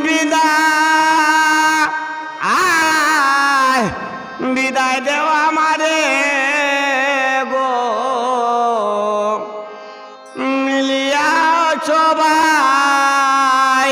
বিদায় বিদায় দেওয়া আমারে গো মিলিয়া সবাই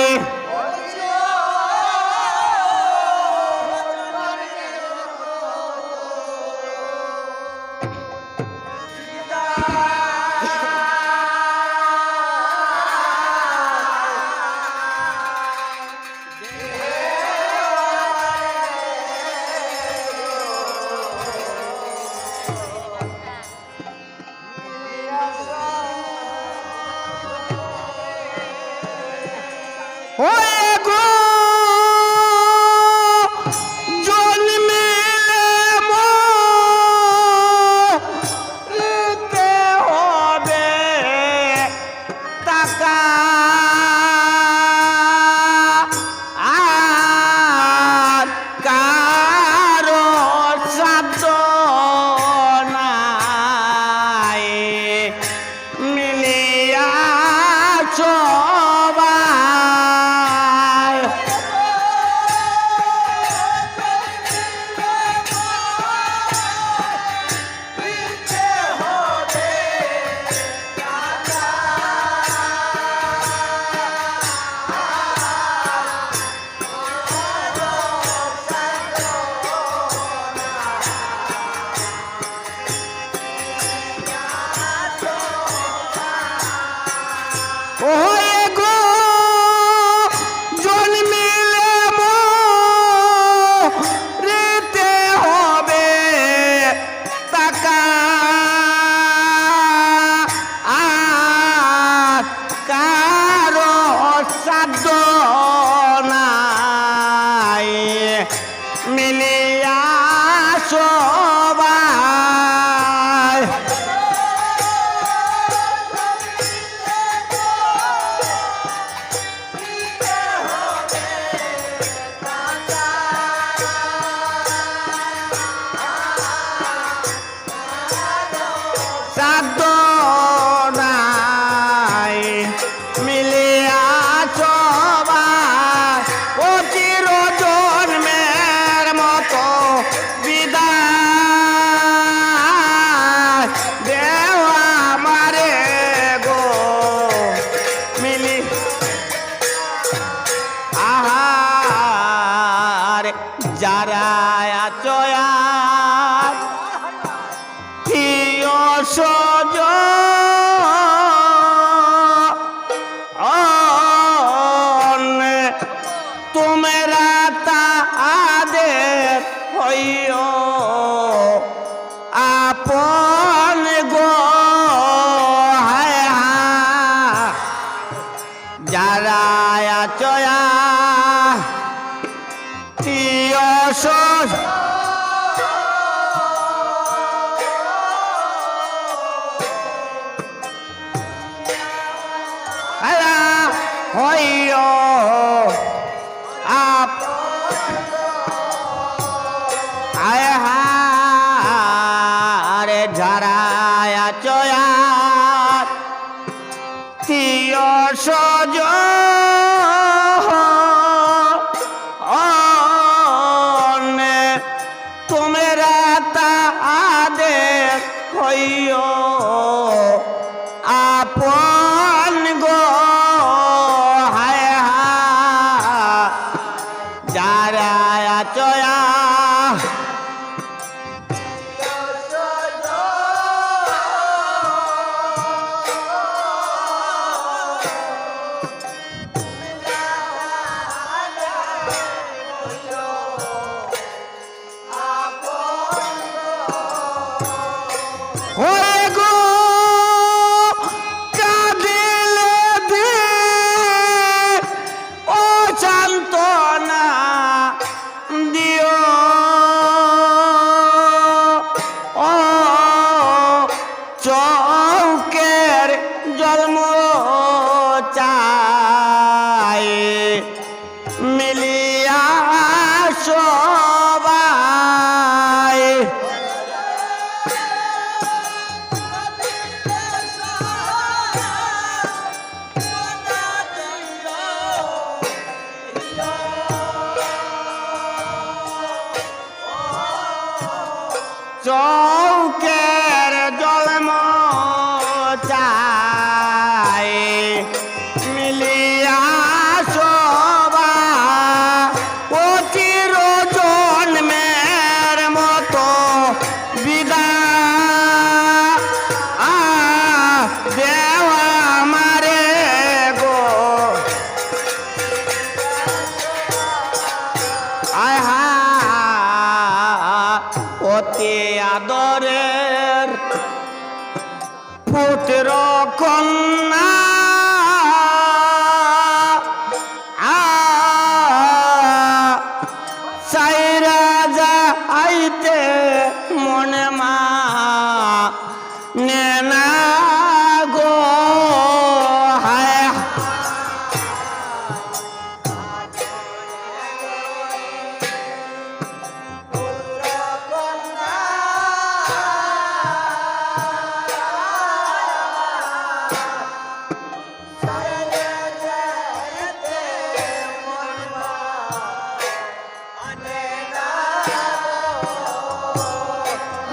ওরে গো জন্মিলে মরিতে হবে টাকা আর কারো সাধ্য নাই মিলিয়া সবাই ওরে গো জন্মিলে মরিতে হবে টাকা আর কারো সাধ্য নাই মিলিয়া সবাই সাধ্য নাই মিলিয়া সবাই ও চির জন্মের মতো বিদায় দেওয়া আমারে গো মিলি আহার যারা চয়া সজ তোমরা তাদের হইও আপন গো হায় হায় যারা চয়া সজ হইও আপ আয় হারে ঝাড়ায়া চয়া তিয় সজ তোমরা তাদের হইও আপন গো হায় হায় যারা চয়া ওরে গো কাঁদিলে দিও চৌকের জলম চাই মিলিয়া শোভা ও চির জন্মের মতো বিদায় দেওয়া আমারে গো আহা অতি আদরের পুত্র কন্যা সাইরা যাইতে মনে মা নেনা গো হায়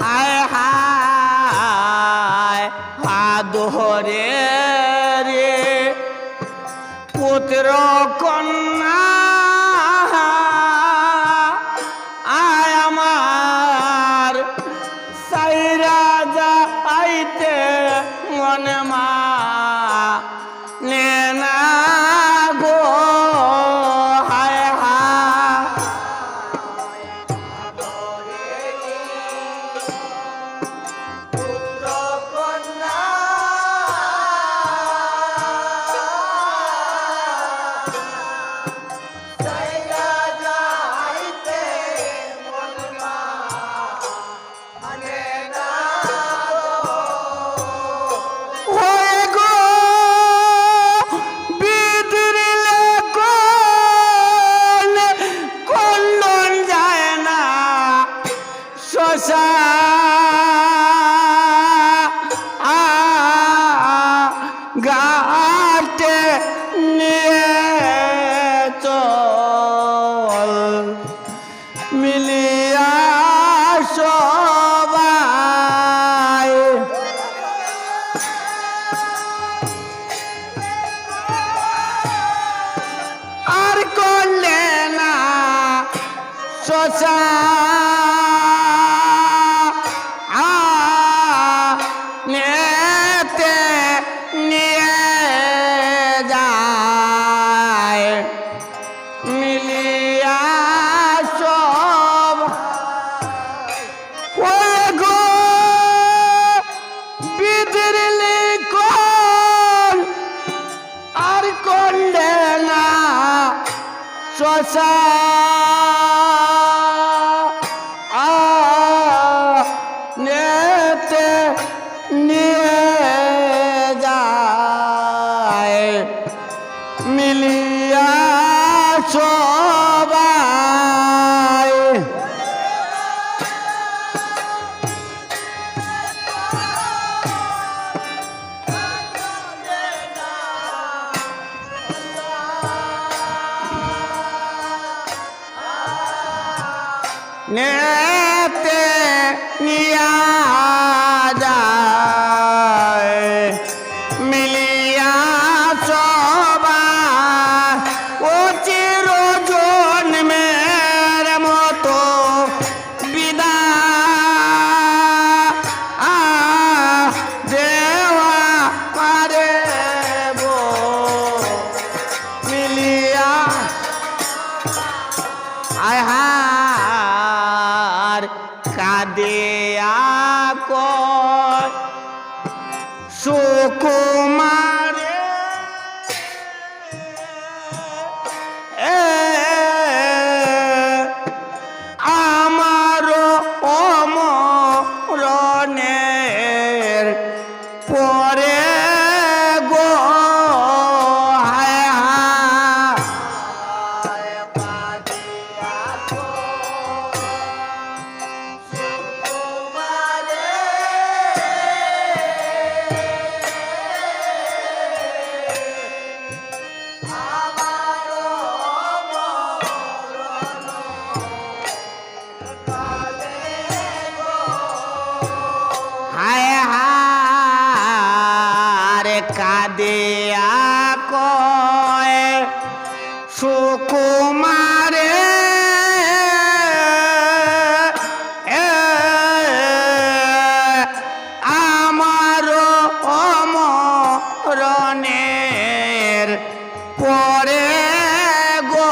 হায় হায় আদরে রে পুত্র কন্যা আয় আমার সাইরা যাইতে মনে মা নেনা গো হায় হায় ওই গো বিদরিলে কোন কল্লন যায় না শশা ঘাটে নিয়ে চল মিলিয়া সবাই আর করলে না শশা নেতে নিয়ে যায় মিলিয়া সব ওই গো বিদরিলি কোন আর করলে না শশা নেতে নিয়ে যায় মিলিয়া সবাই নেতে নিয়া যায় মিলিয়া সবাই ও চির জন্মের মতো বিদায় দেওয়া পারে গো মিলিয়া আয় হার কাঁদিয়া কয় সুকুমারে আমার অমরণের পরে গো হায় হায় কাঁদিয়া কয় সুকুমারে আমার অমরণের পরে গো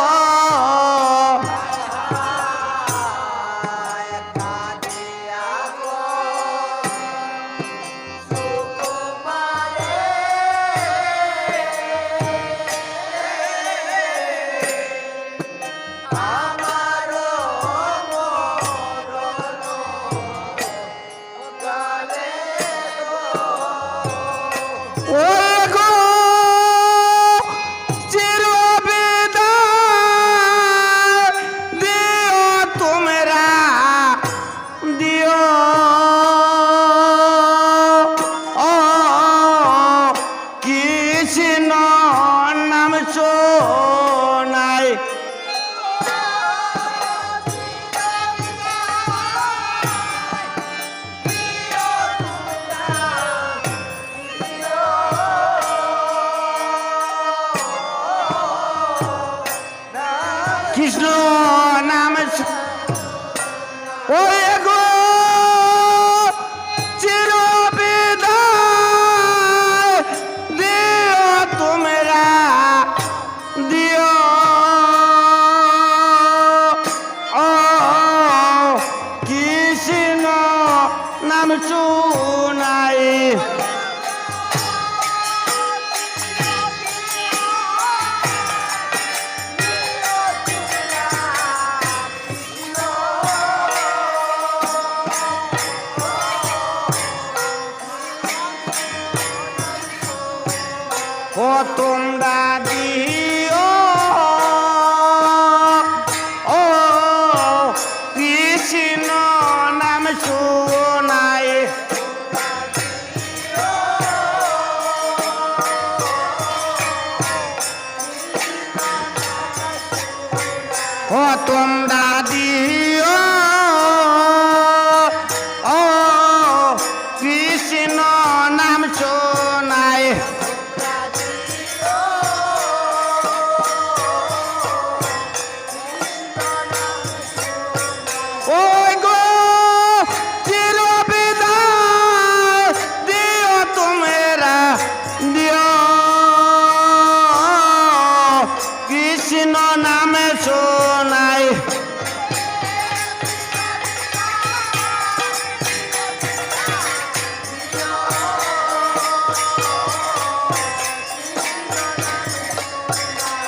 কৃষ্ণ নাম ওই গো চির বিদায় দিও তোমরা দিও ও কৃষ্ণ নাম শুনাই ও তোমরা দিও ও কৃষ্ণ নাম শুনাই ও তোমরা দিও ও কৃষ্ণ নাম শুনাই কৃষ্ণ নামে শোনাই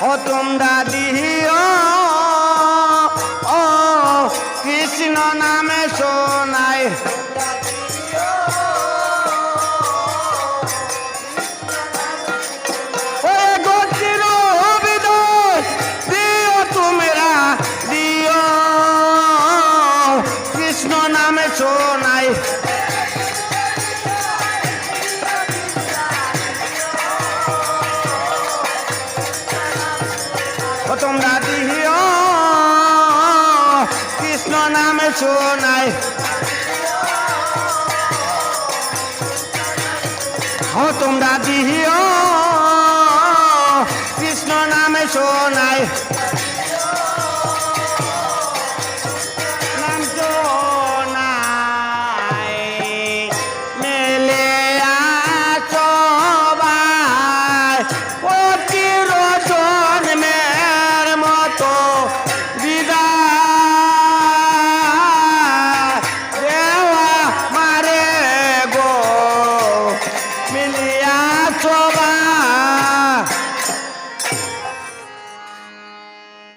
ও তোমরা দিও ও কৃষ্ণ নামে শোনাই কৃষ্ণ নামে শোনাই ও তোমরা দিও কৃষ্ণ নামে শোনাই ও তোমরা দিও কৃষ্ণ নামে শোনাই